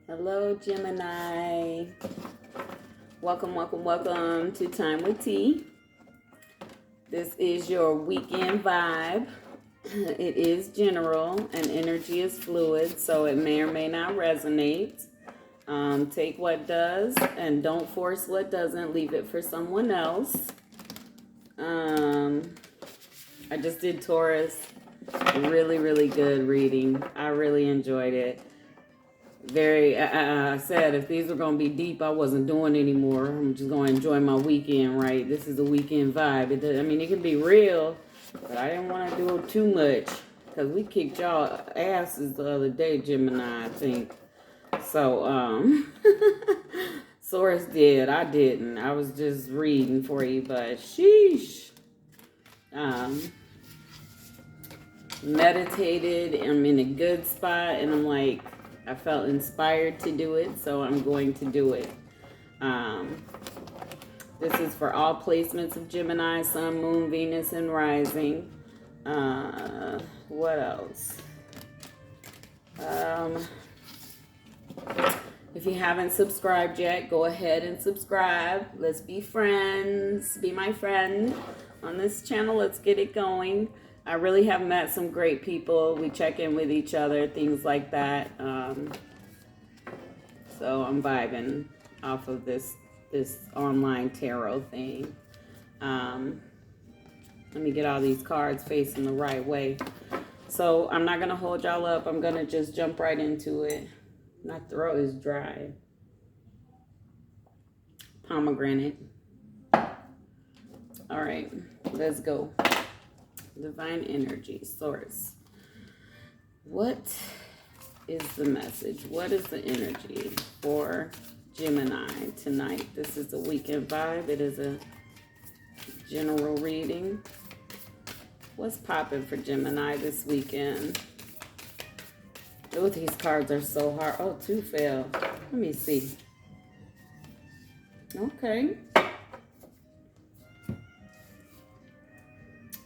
Hello, Gemini. Welcome to Time Wit T. This is your weekend vibe. It is general and energy is fluid, so it may or may not resonate. Take what does and don't force what doesn't. Leave it for someone else. I just did Taurus. Really good reading. I really enjoyed it. I said if these were going to be deep, I wasn't doing anymore. I'm just going to enjoy my weekend, right? This is a weekend vibe. It can be real, but I didn't want to do too much because we kicked y'all asses the other day, Gemini, I think. So, Source did. I didn't. I was just reading for you, but sheesh. Meditated. I'm in a good spot, and I'm like, I felt inspired to do it, so I'm going to do it. This is for all placements of Gemini, Sun, Moon, Venus, and Rising. What else? If you haven't subscribed yet, go ahead and subscribe. Let's be friends. Be my friend on this channel. Let's get it going. I really have met some great people. We check in with each other, things like that. So I'm vibing off of this online tarot thing. Let me get all these cards facing the right way. So I'm not going to hold y'all up. I'm going to just jump right into it. My throat is dry. Pomegranate. All right, let's go. Divine energy, source. What is the message? What is the energy for Gemini tonight? This is a weekend vibe. It is a general reading. What's popping for Gemini this weekend? Oh, these cards are so hard. Oh, two fell. Let me see. Okay.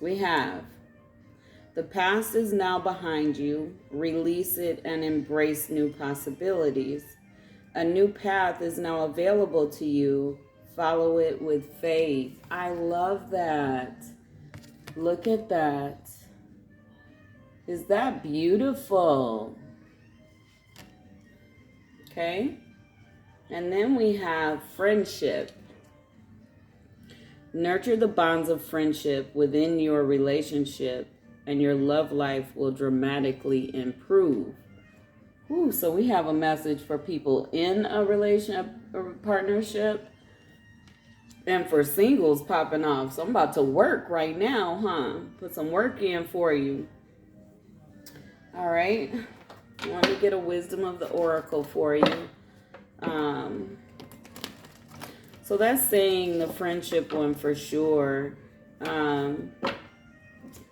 We have the past is now behind you. Release it and embrace new possibilities. A new path is now available to you. Follow it with faith. I love that. Look at that. Is that beautiful? Okay. And then we have friendship. Nurture the bonds of friendship within your relationship, and your love life will dramatically improve. Ooh, so we have a message for people in a relationship or partnership, and for singles popping off. So I'm about to work right now, huh? Put some work in for you. All right. Let me get a wisdom of the oracle for you. So that's saying the friendship one for sure.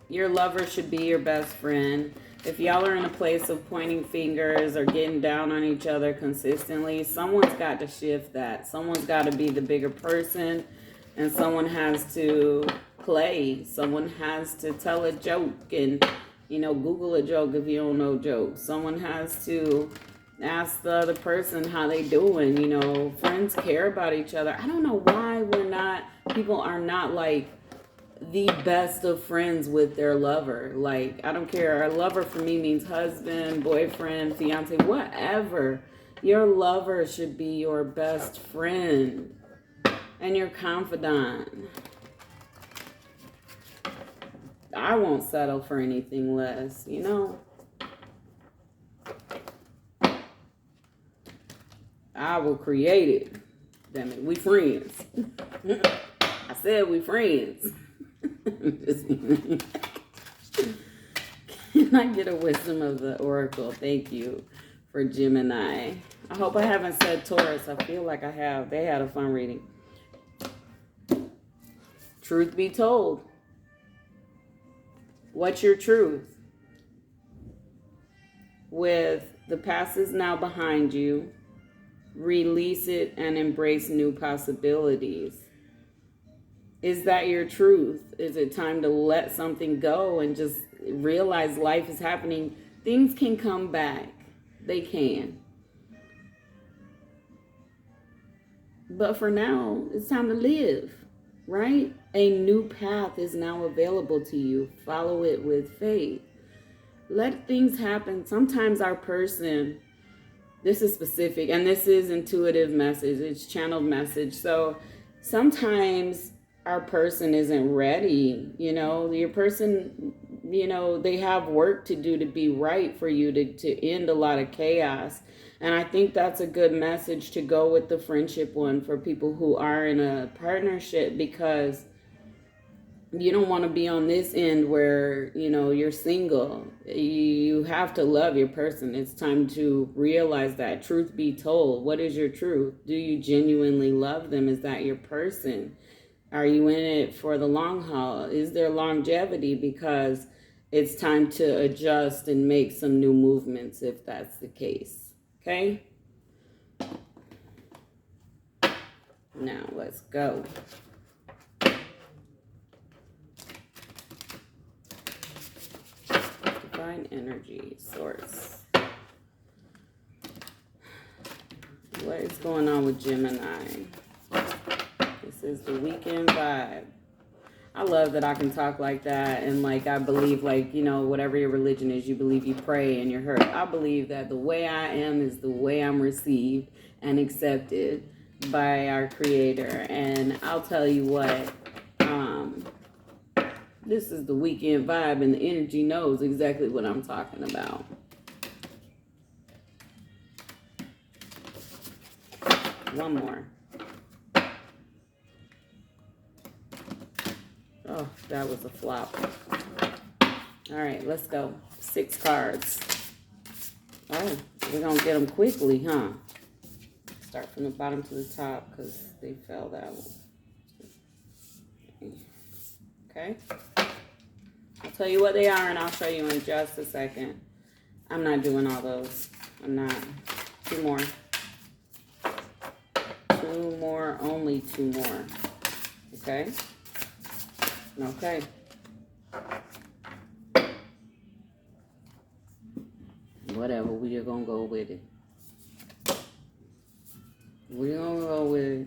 Your lover should be your best friend. If y'all are in a place of pointing fingers or getting down on each other consistently, someone's got to shift that. Someone's got to be the bigger person, and someone has to play. Someone has to tell a joke and, Google a joke if you don't know jokes. Someone has to ask the other person how they doing. Friends care about each other. I don't know why people are not like the best of friends with their lover. Like, I don't care. A lover for me means husband, boyfriend, fiance, whatever. Your lover should be your best friend and your confidant. I won't settle for anything less, I will create it. Damn it, we friends. I said we friends. Can I get a wisdom of the oracle? Thank you for Gemini. I hope I haven't said Taurus. I feel like I have. They had a fun reading. Truth be told. What's your truth? With the past is now behind you. Release it and embrace new possibilities. Is that your truth? Is it time to let something go and just realize life is happening? Things can come back. They can. But for now, it's time to live, right? A new path is now available to you. Follow it with faith. Let things happen. Sometimes our person, this is specific, and this is intuitive message, it's channeled message. So sometimes our person isn't ready. Your person, they have work to do to be right for you to end a lot of chaos. And I think that's a good message to go with the friendship one for people who are in a partnership, because you don't want to be on this end where, you're single. You have to love your person. It's time to realize that. Truth be told, what is your truth? Do you genuinely love them? Is that your person? Are you in it for the long haul? Is there longevity? Because it's time to adjust and make some new movements if that's the case. Okay? Now let's go. Divine energy source. What is going on with Gemini? This is the weekend vibe. I love that I can talk like that, and I believe whatever your religion is, you believe you pray and you're hurt. I believe that the way I am is the way I'm received and accepted by our Creator. And I'll tell you what, this is the weekend vibe, and the energy knows exactly what I'm talking about. One more. Oh, that was a flop. All right, let's go. 6 cards. Oh, we're going to get them quickly, huh? Start from the bottom to the top because they fell that way. Okay. I'll tell you what they are, and I'll show you in just a second. I'm not doing all those. I'm not. 2 more. 2 more, only 2 more. Okay? Okay. Whatever, we're gonna go with it. We're gonna go with it.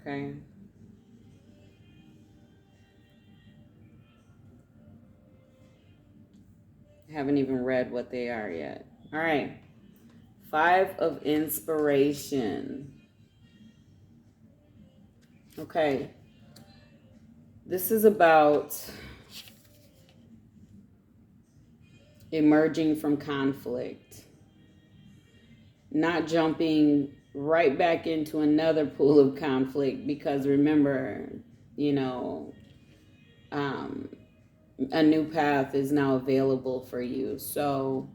Okay. Haven't even read what they are yet. All right. 5 of inspiration. Okay. This is about emerging from conflict. Not jumping right back into another pool of conflict, because remember, a new path is now available for you. So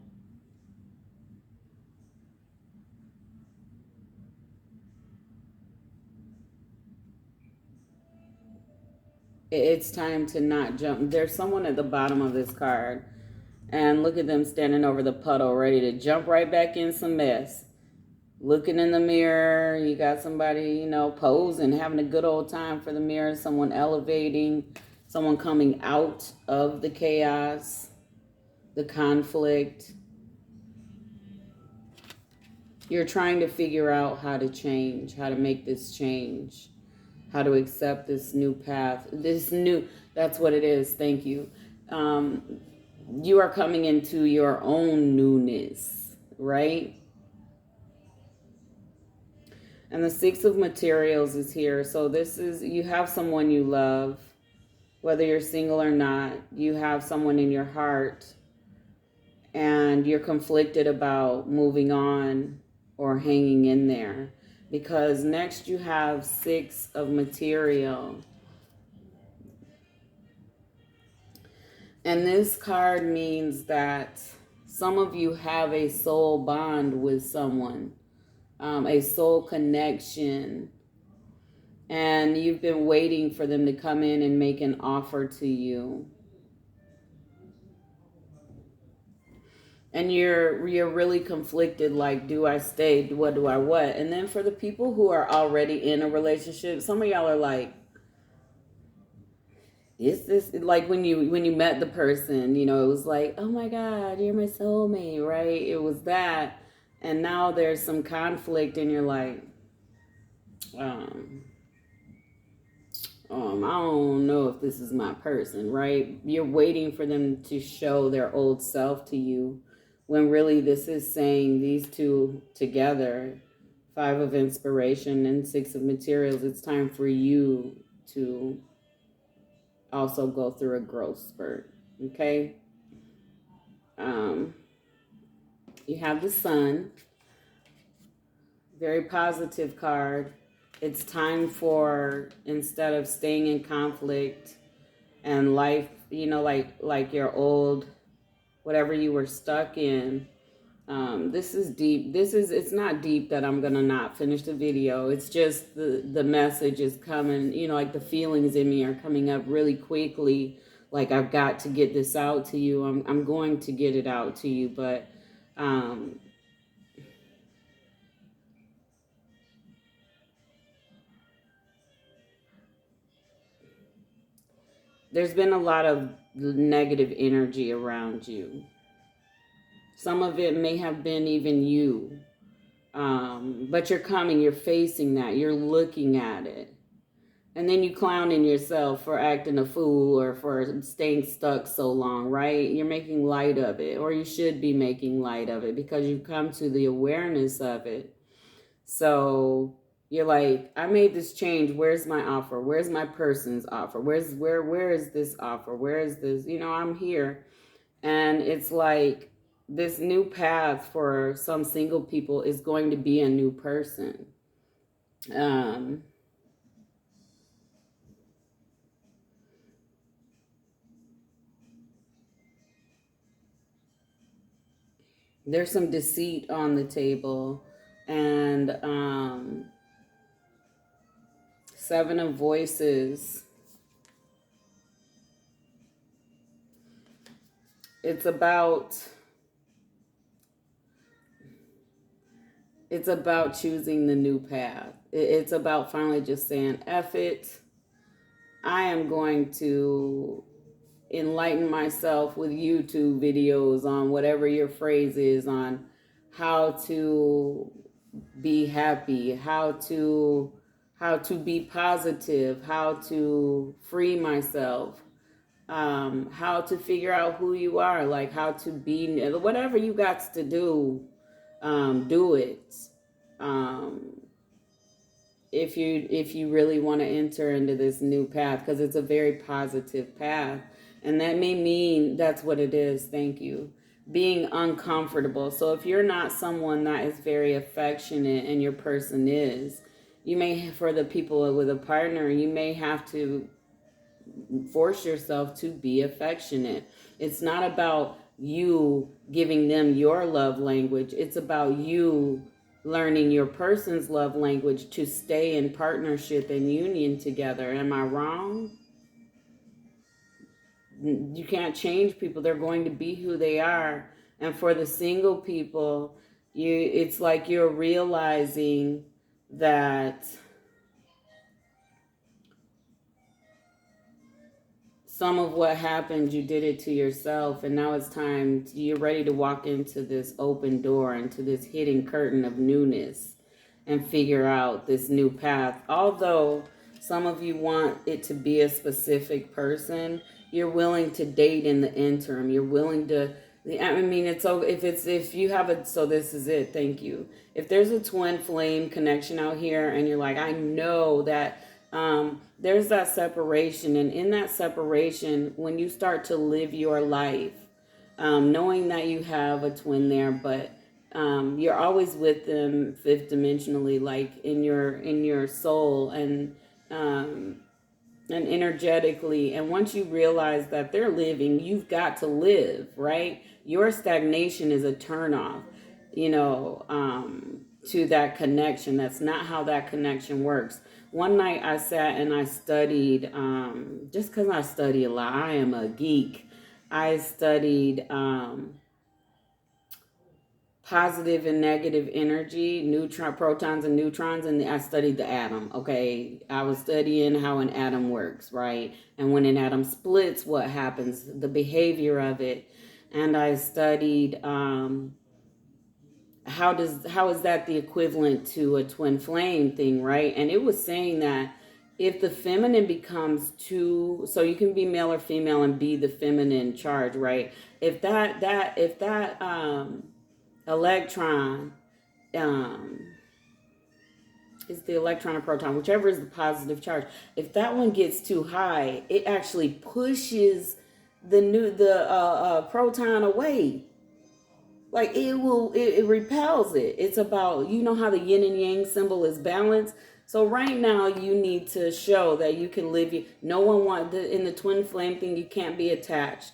it's time to not jump. There's someone at the bottom of this card, and look at them standing over the puddle, ready to jump right back in some mess. Looking in the mirror, you got somebody, posing, having a good old time for the mirror, someone elevating, someone coming out of the chaos, the conflict. You're trying to figure out how to change, how to make this change, how to accept this new path. That's what it is. Thank you. You are coming into your own newness, right? And the 6 of materials is here. So this is, you have someone you love, whether you're single or not. You have someone in your heart, and you're conflicted about moving on or hanging in there. Because next you have 6 of material. And this card means that some of you have a soul bond with someone. A soul connection, and you've been waiting for them to come in and make an offer to you, and you're really conflicted, like, do I stay, what do I what? And then for the people who are already in a relationship, some of y'all are like, is this like when you met the person, it was like, oh my God, you're my soulmate, right? It was that. And now there's some conflict and you're like, I don't know if this is my person, right? You're waiting for them to show their old self to you when really this is saying these two together, 5 of inspiration and 6 of materials, it's time for you to also go through a growth spurt, okay? You have the sun, very positive card. It's time for, instead of staying in conflict and life, like your old, whatever you were stuck in. This is deep. It's not deep that I'm gonna not finish the video. It's just the message is coming, like the feelings in me are coming up really quickly. Like I've got to get this out to you. I'm going to get it out to you, but there's been a lot of negative energy around you. Some of it may have been even you. But you're facing that, you're looking at it. And then you clowning yourself for acting a fool or for staying stuck so long, right? You're making light of it, or you should be making light of it because you've come to the awareness of it. So you're like, I made this change. Where's my offer? Where's my person's offer? Where is this offer? Where is this? I'm here. And it's like this new path for some single people is going to be a new person. There's some deceit on the table, and 7 of voices. It's about choosing the new path. It's about finally just saying, F it. I am going to enlighten myself with YouTube videos on whatever your phrase is, on how to be happy, how to be positive, how to free myself, how to figure out who you are, like how to be, whatever you got to do, do it. If you really want to enter into this new path, because it's a very positive path, and that may mean that's what it is. Thank you. Being uncomfortable. So if you're not someone that is very affectionate and your person is, you may, for the people with a partner, you may have to force yourself to be affectionate. It's not about you giving them your love language. It's about you learning your person's love language to stay in partnership and union together. Am I wrong? You can't change people. They're going to be who they are. And for the single people, it's like you're realizing that some of what happened, you did it to yourself, and now it's time, you're ready to walk into this open door, into this hidden curtain of newness, and figure out this new path. Although some of you want it to be a specific person, you're willing to date in the interim. You're willing to, I mean, it's so, if you have a, so this is it, thank you. If there's a twin flame connection out here and you're like, I know that there's that separation, and in that separation, when you start to live your life, knowing that you have a twin there, but you're always with them fifth dimensionally, like in your soul and energetically. And once you realize that they're living, you've got to live, right? Your stagnation is a turnoff, to that connection. That's not how that connection works. One night I sat and I studied, just because I study a lot, I am a geek. I studied positive and negative energy, protons and neutrons, and I studied the atom, okay? I was studying how an atom works, right? And when an atom splits, what happens, the behavior of it. And I studied how is that the equivalent to a twin flame thing, right? And it was saying that if the feminine becomes too, so you can be male or female and be the feminine charge, right? If that electron is the electron or proton, whichever is the positive charge, if that one gets too high, it actually pushes the proton away. Like it repels it. It's about, you know how the yin and yang symbol is balance. So right now you need to show that you can live. No one in the twin flame thing, you can't be attached.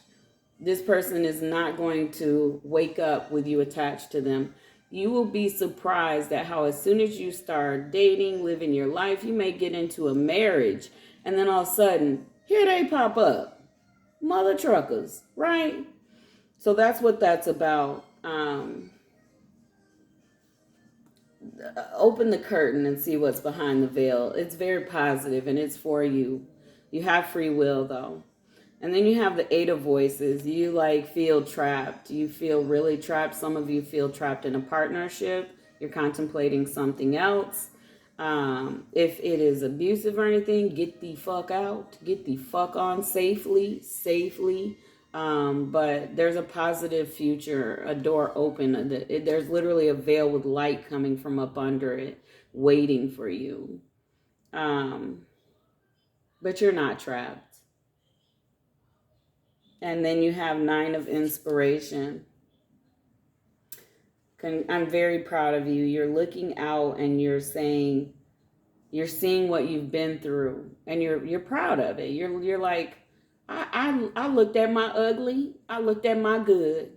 This person is not going to wake up with you attached to them. You will be surprised at how as soon as you start dating, living your life, you may get into a marriage, and then all of a sudden, here they pop up. Mother truckers, right? So that's what that's about. Open the curtain and see what's behind the veil. It's very positive and it's for you. You have free will though. And then you have the Eight of Voices. You like feel trapped. You feel really trapped. Some of you feel trapped in a partnership. You're contemplating something else. If it is abusive or anything, get the fuck out. Get the fuck on safely. But there's a positive future, a door open. There's literally a veil with light coming from up under it, waiting for you. But you're not trapped. And then you have Nine of Inspiration. I'm very proud of you. You're looking out and you're seeing what you've been through, and you're proud of it. You're like, I looked at my ugly, I looked at my good,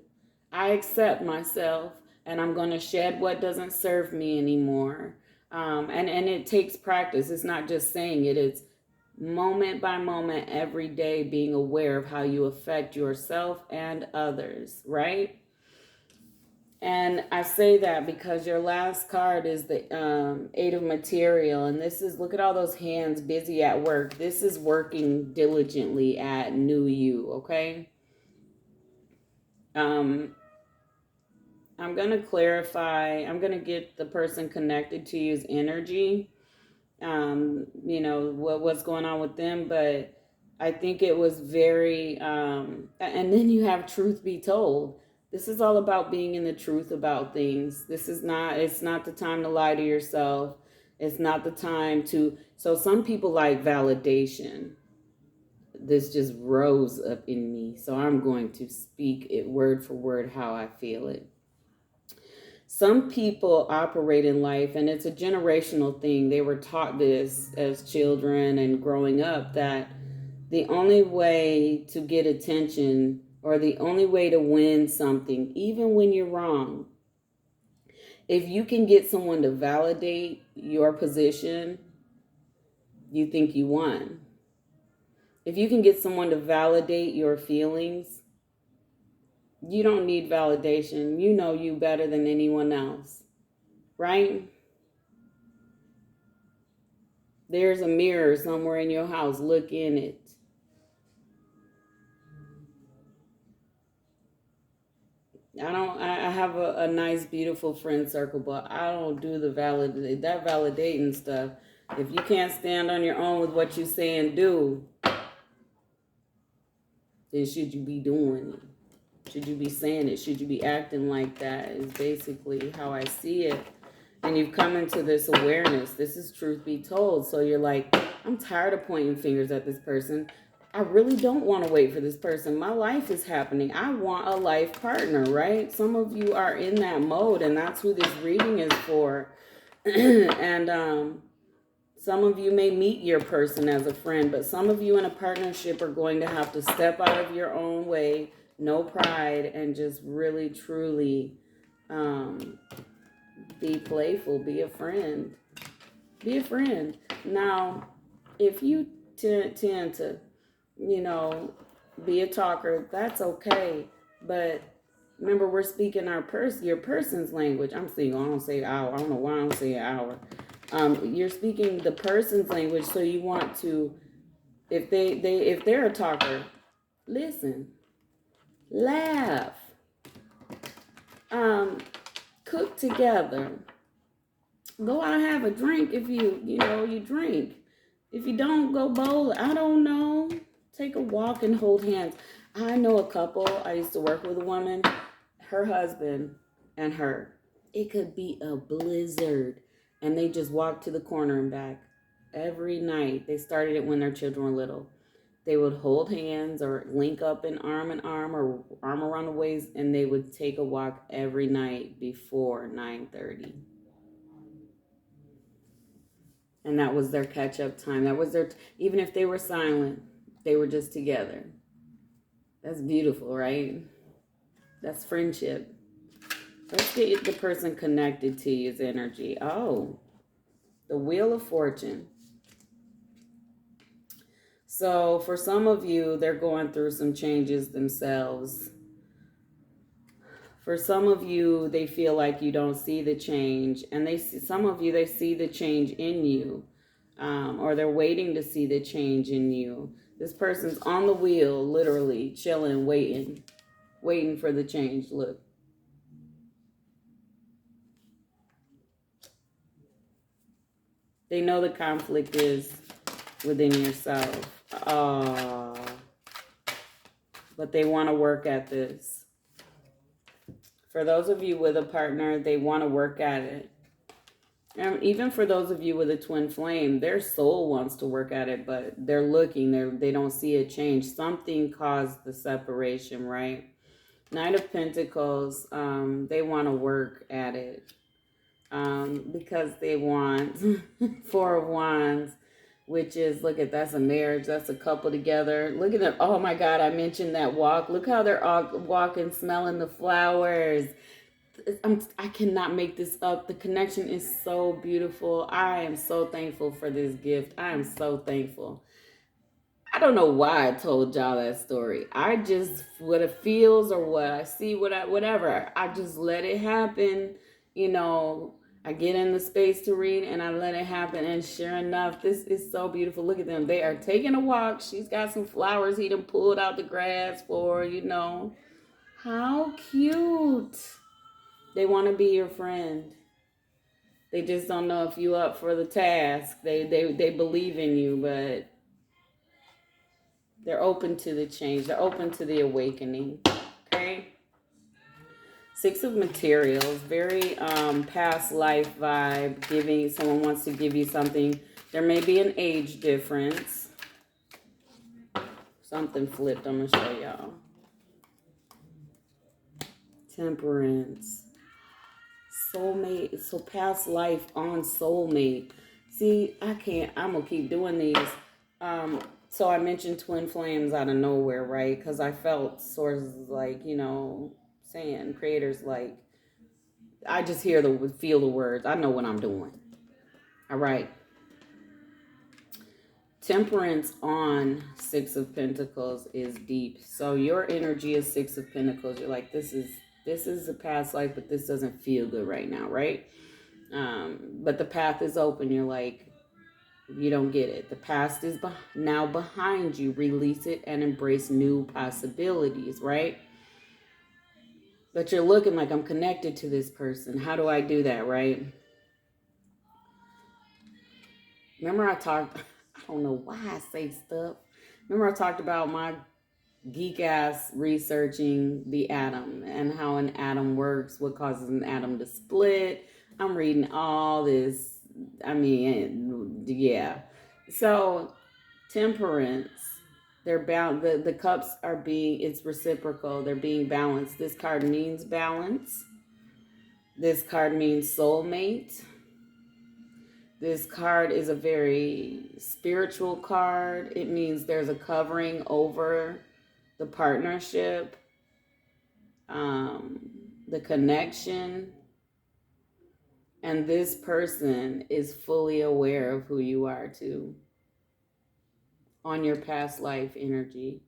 I accept myself, and I'm going to shed what doesn't serve me anymore. And it takes practice. It's not just saying it. It's moment by moment, every day, being aware of how you affect yourself and others, right? And I say that because your last card is the Eight of Material. And this is, look at all those hands busy at work. This is working diligently at new you, okay? I'm going to clarify. I'm going to get the person connected to you's energy. You know, what's going on with them. But I think it was very, and then you have Truth Be Told. This is all about being in the truth about things. It's not the time to lie to yourself. It's not the time to, so some people like validation. This just rose up in me. So I'm going to speak it word for word how I feel it. Some people operate in life, and it's a generational thing. They were taught this as children and growing up, that the only way to get attention or the only way to win something, even when you're wrong, if you can get someone to validate your position, you think you won. If you can get someone to validate your feelings, you don't need validation. You know you better than anyone else, right? There's a mirror somewhere in your house. Look in it. I have a nice, beautiful friend circle, but I don't do that validating stuff. If you can't stand on your own with what you say and do, then should you be doing it? Should you be saying it? Should you be acting like that? Is basically how I see it. And you've come into this awareness. This is truth be told. So you're like, I'm tired of pointing fingers at this person. I really don't want to wait for this person. My life is happening. I want a life partner, right? Some of you are in that mode, and that's who this reading is for. And some of you may meet your person as a friend, but some of you in a partnership are going to have to step out of your own way, no pride, and just really, truly be playful, be a friend. Be a friend. Now, if you tend to, you know, be a talker, that's okay. But remember, we're speaking your person's language. I don't say hour. I don't know why I don't say hour. You're speaking the person's language, so you want to, if they're a talker, listen, laugh, Cook together. Go out and have a drink if you drink. If you don't, go bowl. I don't know. Take a walk and hold hands. I know a couple. I used to work with a woman, her husband and her. It could be a blizzard. And they just walked to the corner and back every night. They started it when their children were little. They would hold hands or link up in arm or arm around the waist, and they would take a walk every night before 9:30. And that was their catch-up time. That was even if they were silent, they were just together. That's beautiful, right? That's friendship. Let's get the person connected to you's energy. Oh, the Wheel of Fortune. So for some of you, they're going through some changes themselves. For some of you, they feel like you don't see the change. And some of you, they see the change in you. Or they're waiting to see the change in you. This person's on the wheel, literally, chilling, waiting for the change. Look. They know the conflict is within yourself. But they want to work at this. For those of you with a partner, they want to work at it. And even for those of you with a twin flame, their soul wants to work at it, but they're looking, they don't see a change. Something caused the separation, right? Knight of Pentacles, they want to work at it because they want Four of Wands, which is, look at, that's a marriage, that's a couple together. Look at them. Oh my God, I mentioned that walk. Look how they're all walking, smelling the flowers. I cannot make this up. The connection is so beautiful. I am so thankful for this gift. I am so thankful. I don't know why I told y'all that story. I just, what it feels or what I see, whatever. I just let it happen. I get in the space to read and I let it happen. And sure enough, this is so beautiful. Look at them. They are taking a walk. She's got some flowers he done pulled out the grass for, How cute. They want to be your friend. They just don't know if you up for the task. They believe in you, but they're open to the change. They're open to the awakening. Okay? Six of Materials, very past life vibe. Someone wants to give you something. There may be an age difference. Something flipped. I'm going to show y'all. Temperance. Soulmate. So past life on soulmate. See, I'm going to keep doing these. So I mentioned twin flames out of nowhere, right? Because I felt sources like, saying, creators like, I just feel the words. I know what I'm doing. All right. Temperance on Six of Pentacles is deep. So your energy is Six of Pentacles. You're like, this is a past life, but this doesn't feel good right now, right? But the path is open. You're like, you don't get it. The past is now behind you. Release it and embrace new possibilities, right? But you're looking like, I'm connected to this person. How do I do that, right? Remember I don't know why I say stuff. Remember I talked about my geek ass researching the atom and how an atom works, what causes an atom to split. I'm reading all this. Yeah. So temperance, they're bound. The cups it's reciprocal. They're being balanced. This card means balance. This card means soulmate. This card is a very spiritual card. It means there's a covering over the partnership, the connection, and this person is fully aware of who you are too, on your past life energy.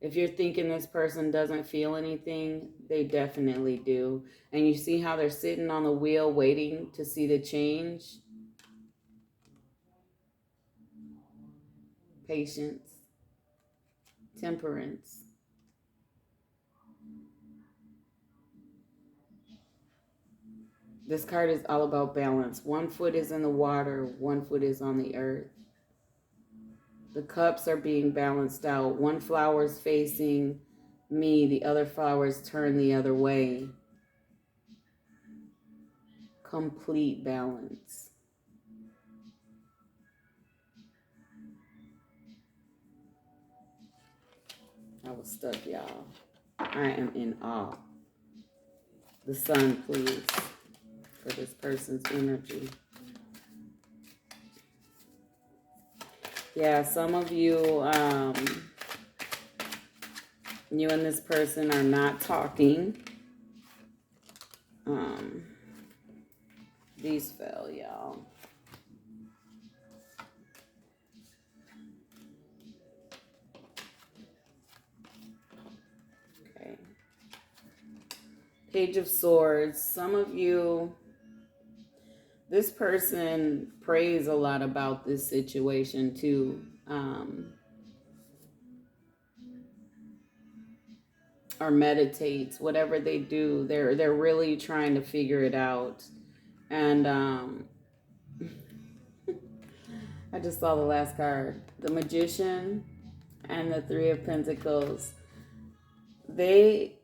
If you're thinking this person doesn't feel anything, they definitely do. And you see how they're sitting on the wheel waiting to see the change? Patience, temperance. This card is all about balance. One foot is in the water, one foot is on the earth. The cups are being balanced out. One flower is facing me, the other flowers turn the other way. Complete balance. I was stuck, y'all. I am in awe. The sun, please, for this person's energy. Yeah, some of you, you and this person are not talking. These fell, y'all. Okay. Page of Swords. Some of you, this person prays a lot about this situation too. Or meditates, whatever they do, they're really trying to figure it out. And I just saw the last card, the Magician and the Three of Pentacles. They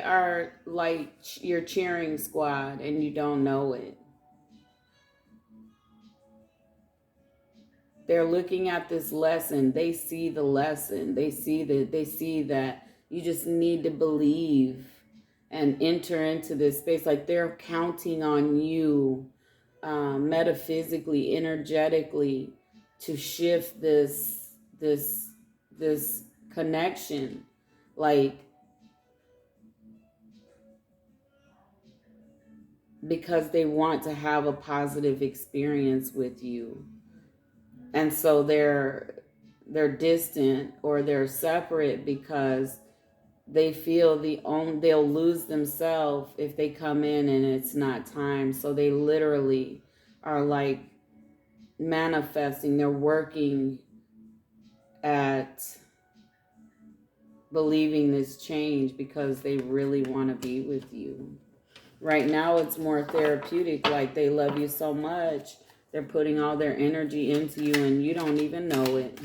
are like your cheering squad and you don't know it. They're looking at this lesson. They see the lesson. They see that you just need to believe and enter into this space. Like they're counting on you metaphysically, energetically, to shift this connection. Like, because they want to have a positive experience with you. And so they're distant or they're separate because they feel they'll lose themselves if they come in and it's not time. So they literally are like manifesting. They're working at believing this change because they really want to be with you. Right now it's more therapeutic, like they love you so much. They're putting all their energy into you and you don't even know it.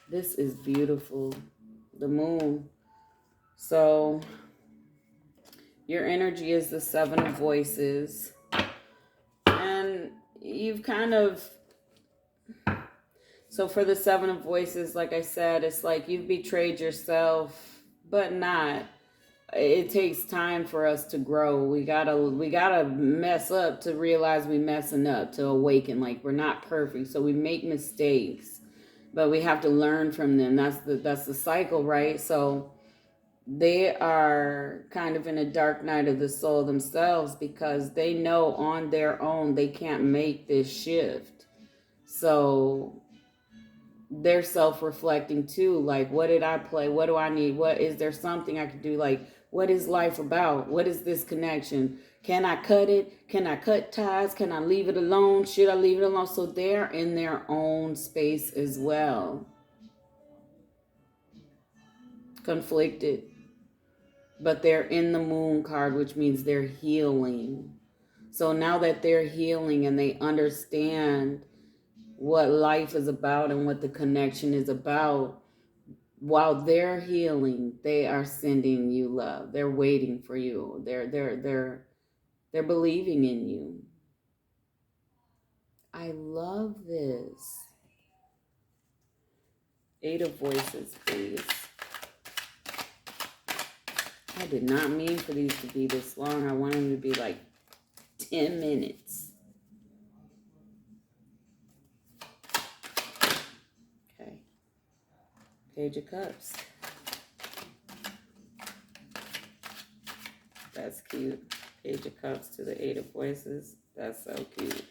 This is beautiful. The Moon. So your energy is the Seven of Voices. And you've kind of... So for the Seven of Voices, like I said, it's like you've betrayed yourself, but not. It takes time for us to grow. We gotta mess up to realize we messing up, to awaken. Like we're not perfect, so we make mistakes, but we have to learn from them. That's the cycle, right? So they are kind of in a dark night of the soul themselves because they know on their own they can't make this shift. So they're self-reflecting too. Like, what did I play? What do I need? What is there something I could do? Like, what is life about? What is this connection? Can I cut it? Can I cut ties? Can I leave it alone? Should I leave it alone? So they're in their own space as well. Conflicted. But they're in the Moon card, which means they're healing. So now that they're healing and they understand what life is about and what the connection is about, while they're healing, they are sending you love. They're waiting for you. They're believing in you. I love this. Eight of Voices, please. I did not mean for these to be this long. I want them to be like 10 minutes. Okay. Page of Cups. That's cute. Page of Cups to the Eight of Voices. That's so cute.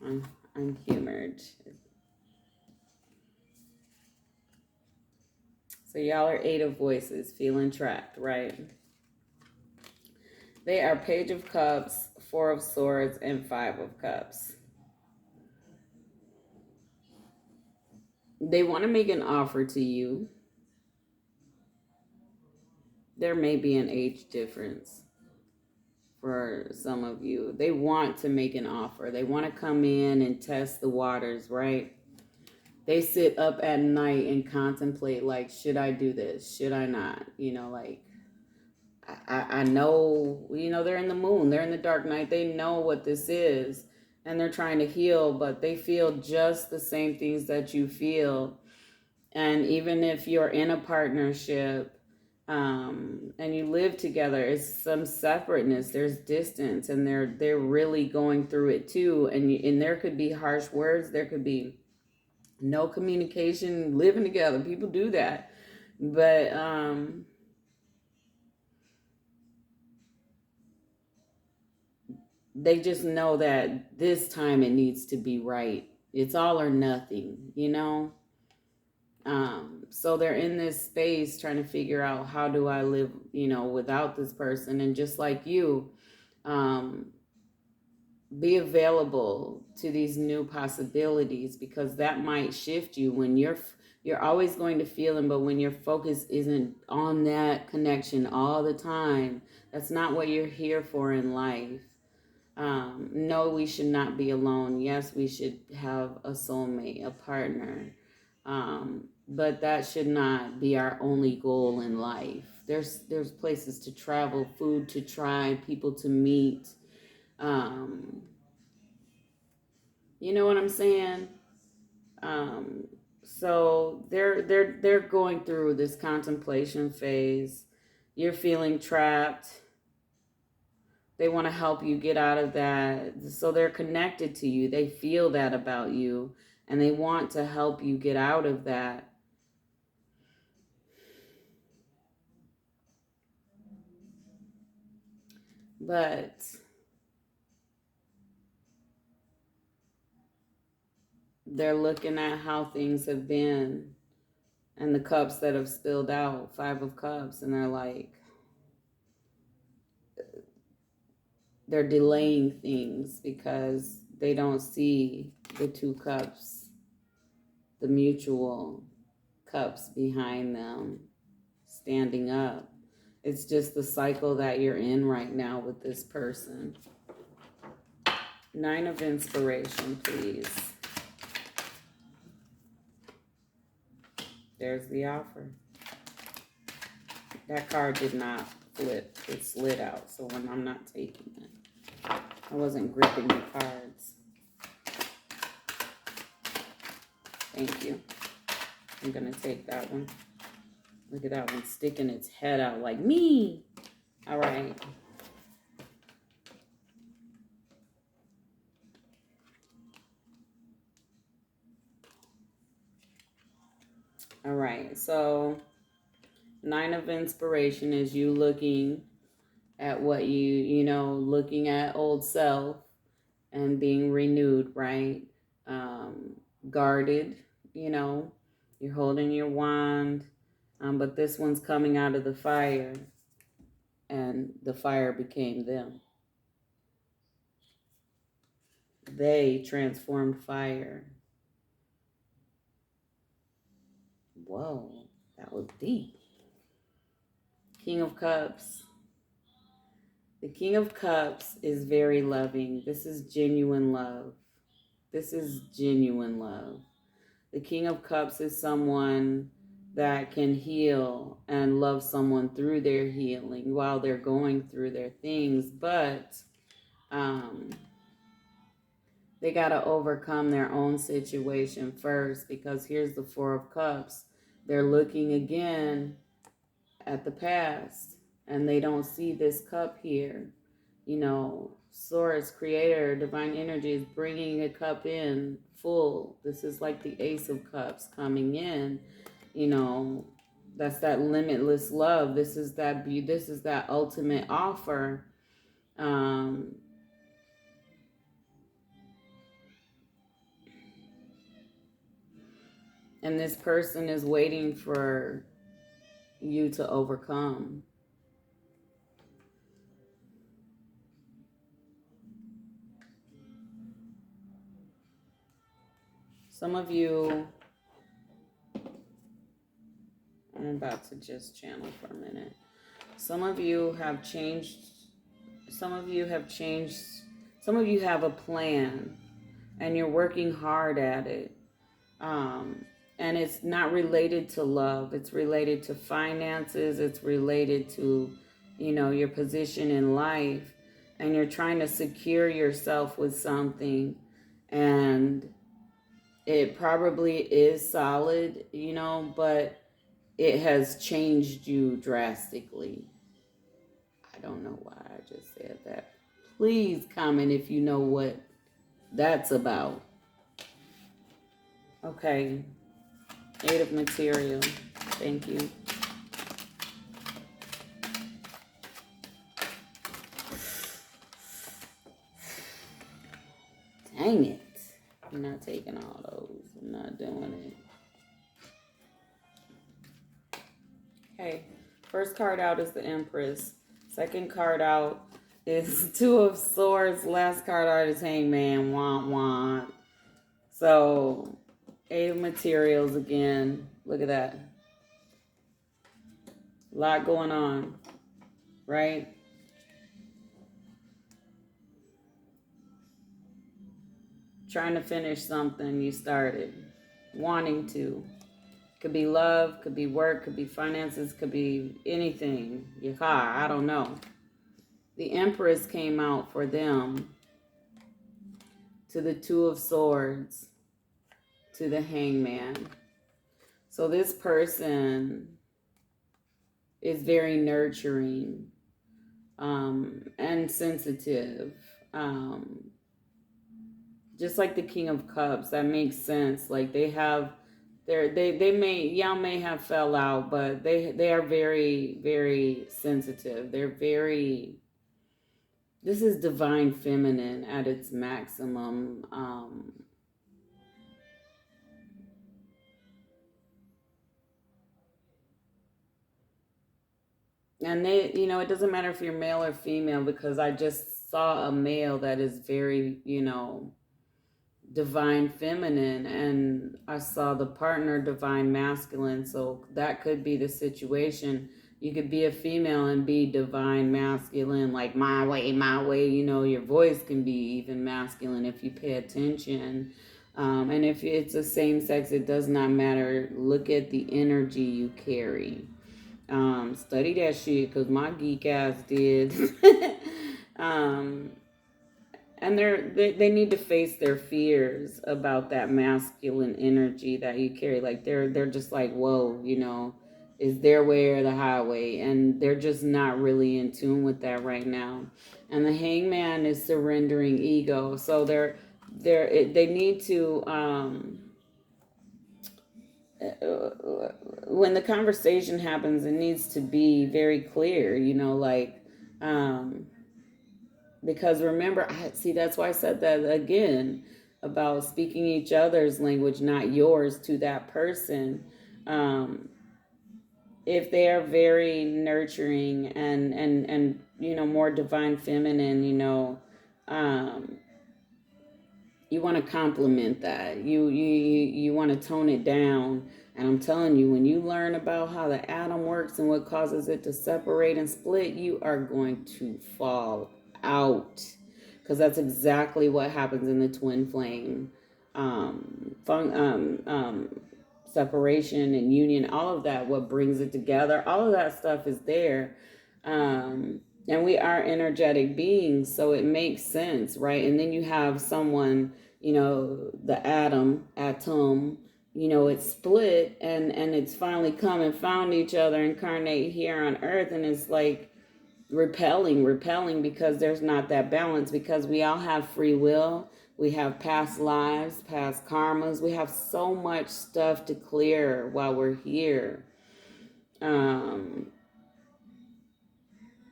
I'm humored. So y'all are Eight of Voices, feeling trapped, right? They are Page of Cups, Four of Swords, and Five of Cups. They want to make an offer to you. There may be an age difference for some of you. They want to make an offer. They want to come in and test the waters, right? They sit up at night and contemplate, like, should I do this? Should I not? You know, like, I know, you know, they're in the moon. They're in the dark night. They know what this is. And they're trying to heal, but they feel just the same things that you feel. And even if you're in a partnership, and you live together, it's some separateness. There's distance, and they're really going through it too. And there could be harsh words. There could be no communication. Living together, people do that, but they just know that this time it needs to be right. It's all or nothing, you know. So they're in this space trying to figure out, how do I live, you know, without this person. And just like you, um, be available to these new possibilities, because that might shift you. When you're always going to feel them, but when your focus isn't on that connection all the time, that's not what you're here for in life. No, we should not be alone. Yes, we should have a soulmate, a partner. But that should not be our only goal in life. There's places to travel, food to try, people to meet. Um, you know what I'm saying? Um, so they're going through this contemplation phase. You're feeling trapped. They want to help you get out of that. So they're connected to you. They feel that about you, and they want to help you get out of that. But they're looking at how things have been and the cups that have spilled out, 5 of Cups, and they're like, they're delaying things because they don't see the 2 cups, the mutual cups behind them, standing up. It's just the cycle that you're in right now with this person. 9 of Inspiration, please. There's the offer. That card did not flip. It slid out. So when I'm not taking it, I wasn't gripping the cards. Thank you. I'm going to take that one. Look at that one sticking its head out like me. All right. All right. So 9 of Inspiration is you looking at what you know, looking at old self and being renewed, right? Guarded, you know, you're holding your wand, but this one's coming out of the fire, and the fire became them. They transformed fire. Whoa, that was deep. King of Cups. The King of Cups is very loving. This is genuine love. This is genuine love. The King of Cups is someone that can heal and love someone through their healing while they're going through their things, but they got to overcome their own situation first, because here's the 4 of Cups. They're looking again at the past, and they don't see this cup here. You know, Source, Creator, Divine Energy is bringing a cup in full. This is like the Ace of Cups coming in. You know, that's that limitless love. This is that ultimate offer. And this person is waiting for you to overcome. Some of you, I'm about to just channel for a minute. Some of you have changed. Some of you have changed. Some of you have a plan and you're working hard at it. And it's not related to love. It's related to finances. It's related to, your position in life. And you're trying to secure yourself with something. And it probably is solid, but it has changed you drastically. I don't know why I just said that. Please comment if you know what that's about. Okay. 8 of material. Thank you. Dang it. I'm not taking all those. I'm not doing it. Okay. First card out is the Empress. Second card out is 2 of Swords. Last card out is Hangman. Womp womp. So, 8 of materials again. Look at that. A lot going on, right? Trying to finish something you started. Wanting to. Could be love, could be work, could be finances, could be anything. Your car, I don't know. The Empress came out for them. To the 2 of Swords. To the Hangman. So this person is very nurturing and sensitive. Just like the King of Cups, that makes sense. Like y'all may have fell out, but they are very, very sensitive. This is divine feminine at its maximum. And it doesn't matter if you're male or female, because I just saw a male that is very, divine feminine, and I saw the partner divine masculine. So that could be the situation. You could be a female and be divine masculine, like my way. Your voice can be even masculine if you pay attention. And if it's the same sex, it does not matter. Look at the energy you carry. Study that shit, because my geek ass did. And they need to face their fears about that masculine energy that you carry. Like they're just like, whoa, is their way or the highway? And they're just not really in tune with that right now. And the Hangman is surrendering ego. So they need to when the conversation happens, it needs to be very clear, because remember, that's why I said that again about speaking each other's language, not yours, to that person. If they are very nurturing and more divine feminine, you want to compliment that. You want to tone it down. And I'm telling you, when you learn about how the atom works and what causes it to separate and split, you are going to fall out. Because that's exactly what happens in the twin flame. Separation and union, all of that, what brings it together, all of that stuff is there. And we are energetic beings, so it makes sense, right? And then you have someone, the atom, it's split and it's finally come and found each other, incarnate here on earth, and it's like repelling because there's not that balance, because we all have free will. We have past lives, past karmas. We have so much stuff to clear while we're here. And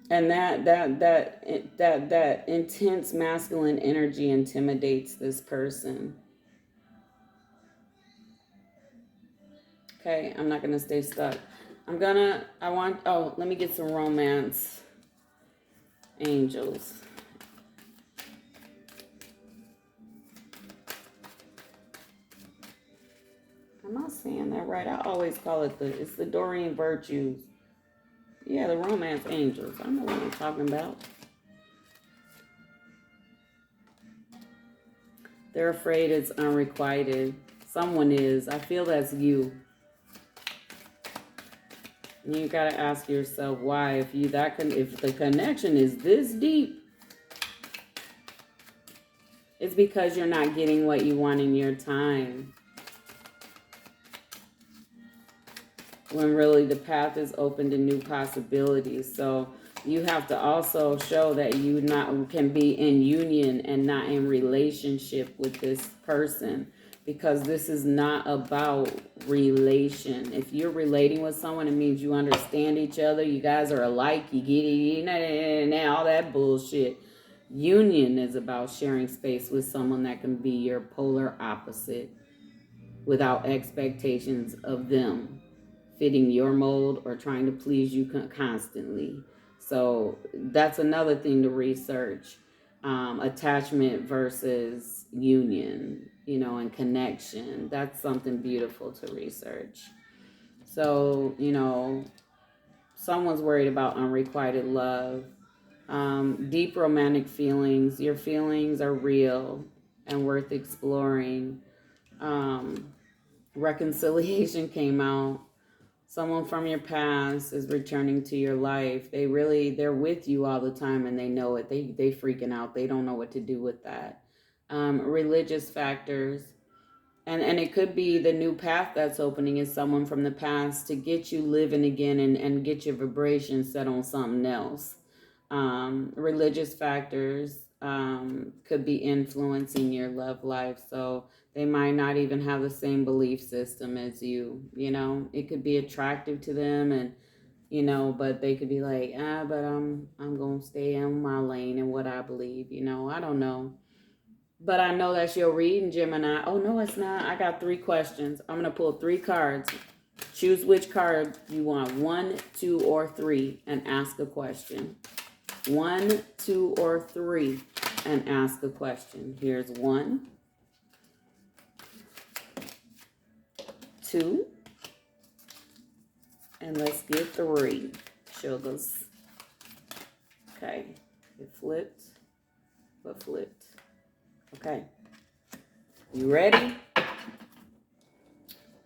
that intense masculine energy intimidates this person. Okay, I'm not gonna stay stuck. Let me get some romance angels. I'm not saying that right. I always call it it's the Doreen Virtues. Yeah, the romance angels. I know what I'm talking about. They're afraid it's unrequited. Someone is. I feel that's you. And you gotta ask yourself why. If the connection is this deep, it's because you're not getting what you want in your time. When really the path is open to new possibilities. So you have to also show that you can be in union and not in relationship with this person, because this is not about relation. If you're relating with someone, it means you understand each other. You guys are alike. You get it, all that bullshit. Union is about sharing space with someone that can be your polar opposite without expectations of them fitting your mold or trying to please you constantly. So that's another thing to research. Attachment versus union, and connection. That's something beautiful to research. So, someone's worried about unrequited love. Deep romantic feelings. Your feelings are real and worth exploring. Reconciliation came out. Someone from your past is returning to your life. They're with you all the time and they know it. They freaking out. They don't know what to do with that. Religious factors. And it could be the new path that's opening is someone from the past to get you living again and get your vibration set on something else. Religious factors could be influencing your love life. So they might not even have the same belief system as you. It could be attractive to them, and but they could be like, but I'm gonna stay in my lane and what I believe. I don't know. But I know that's your reading, Gemini. Oh, no, it's not. I got 3 questions. I'm going to pull 3 cards. Choose which card you want, 1, 2, or 3, and ask a question. 1, 2, or 3, and ask a question. Here's 1, 2, and let's get 3. Sugars. Okay. It flipped, but flipped. Okay. You ready?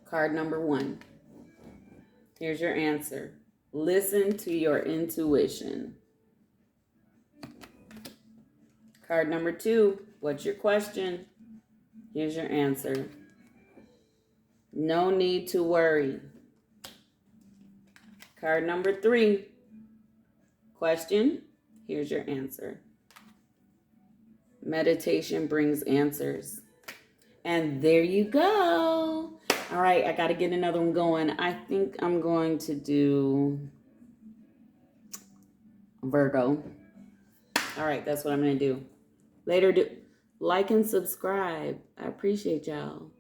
Card number 1. Here's your answer. Listen to your intuition. Card number 2. What's your question? Here's your answer. No need to worry. Card number 3. Question. Here's your answer. Meditation brings answers. And there you go. All right, I got to get another one going. I think I'm going to do Virgo. All right, that's what I'm going to do. Later, like and subscribe. I appreciate y'all.